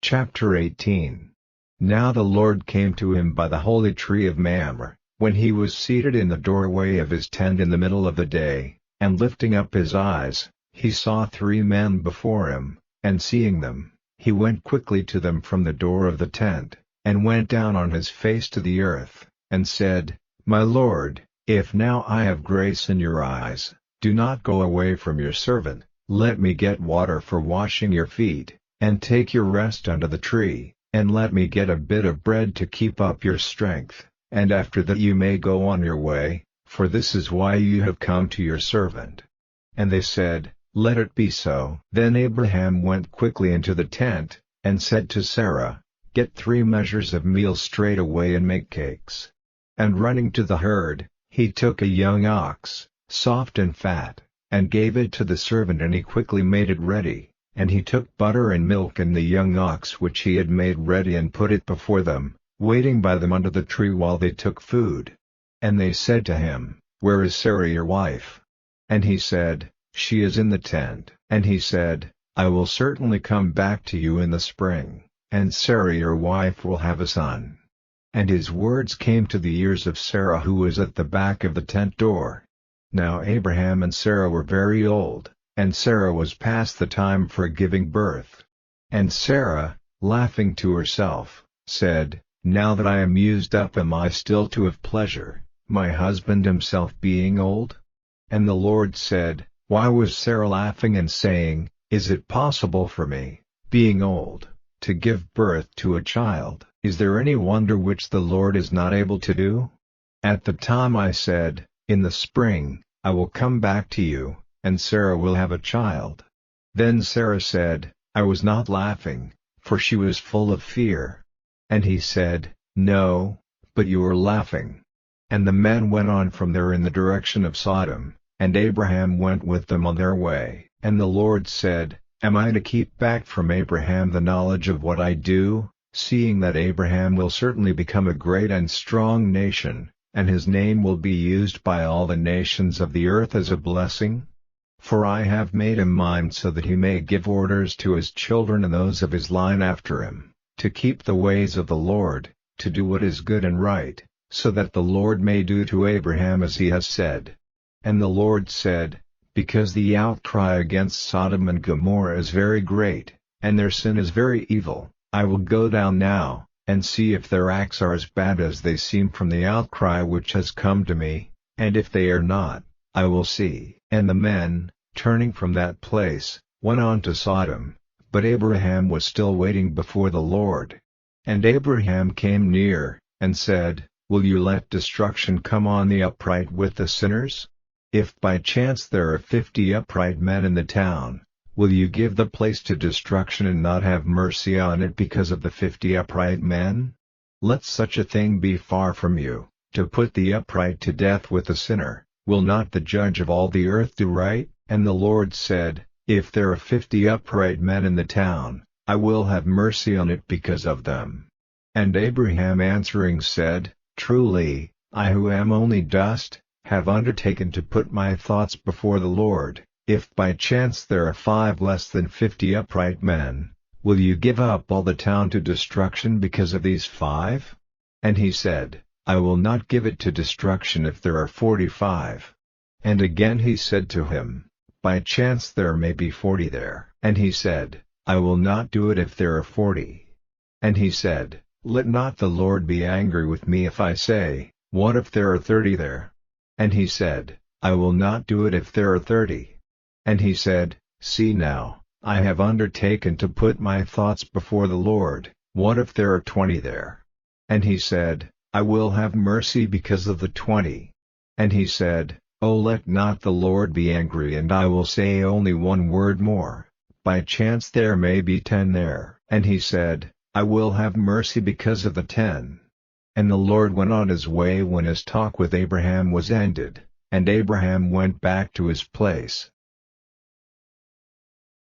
Chapter 18. Now the Lord came to him by the holy tree of Mamre, when he was seated in the doorway of his tent in the middle of the day, and lifting up his eyes, he saw 3 men before him, and seeing them, he went quickly to them from the door of the tent, and went down on his face to the earth, and said, My Lord, if now I have grace in your eyes, do not go away from your servant, let me get water for washing your feet, and take your rest under the tree, and let me get a bit of bread to keep up your strength, and after that you may go on your way, for this is why you have come to your servant. And they said, Let it be so. Then Abraham went quickly into the tent, and said to Sarah, Get 3 measures of meal straight away and make cakes. And running to the herd, he took a young ox, soft and fat, and gave it to the servant, and he quickly made it ready. And he took butter and milk and the young ox which he had made ready, and put it before them, waiting by them under the tree while they took food. And they said to him, Where is Sarah your wife? And he said, She is in the tent. And he said, I will certainly come back to you in the spring, and Sarah your wife will have a son. And his words came to the ears of Sarah, who was at the back of the tent door. Now Abraham and Sarah were very old, and Sarah was past the time for giving birth. And Sarah, laughing to herself, said, Now that I am used up, am I still to have pleasure, my husband himself being old? And the Lord said, Why was Sarah laughing and saying, Is it possible for me, being old, to give birth to a child? Is there any wonder which the Lord is not able to do? At the time I said, In the spring, I will come back to you, and Sarah will have a child. Then Sarah said, I was not laughing, for she was full of fear. And he said, No, but you are laughing. And the men went on from there in the direction of Sodom, and Abraham went with them on their way. And the Lord said, Am I to keep back from Abraham the knowledge of what I do, seeing that Abraham will certainly become a great and strong nation, and his name will be used by all the nations of the earth as a blessing? For I have made him mine so that he may give orders to his children and those of his line after him, to keep the ways of the Lord, to do what is good and right, so that the Lord may do to Abraham as he has said. And the Lord said, Because the outcry against Sodom and Gomorrah is very great, and their sin is very evil, I will go down now, and see if their acts are as bad as they seem from the outcry which has come to me, and if they are not, I will see. And the men, turning from that place, went on to Sodom, but Abraham was still waiting before the Lord. And Abraham came near, and said, Will you let destruction come on the upright with the sinners? If by chance there are 50 upright men in the town, will you give the place to destruction and not have mercy on it because of the 50 upright men? Let such a thing be far from you, to put the upright to death with the sinner. Will not the judge of all the earth do right? And the Lord said, If there are 50 upright men in the town, I will have mercy on it because of them. And Abraham answering said, Truly, I who am only dust, have undertaken to put my thoughts before the Lord. If by chance there are 5 less than 50 upright men, will you give up all the town to destruction because of these 5? And he said, I will not give it to destruction if there are 45. And again he said to him, By chance there may be 40 there. And he said, I will not do it if there are 40. And he said, Let not the Lord be angry with me if I say, What if there are 30 there? And he said, I will not do it if there are 30. And he said, See now, I have undertaken to put my thoughts before the Lord, what if there are 20 there? And he said, I will have mercy because of the 20. And he said, Oh, let not the Lord be angry, and I will say only one word more, by chance there may be 10 there. And he said, I will have mercy because of the 10. And the Lord went on his way when his talk with Abraham was ended, and Abraham went back to his place.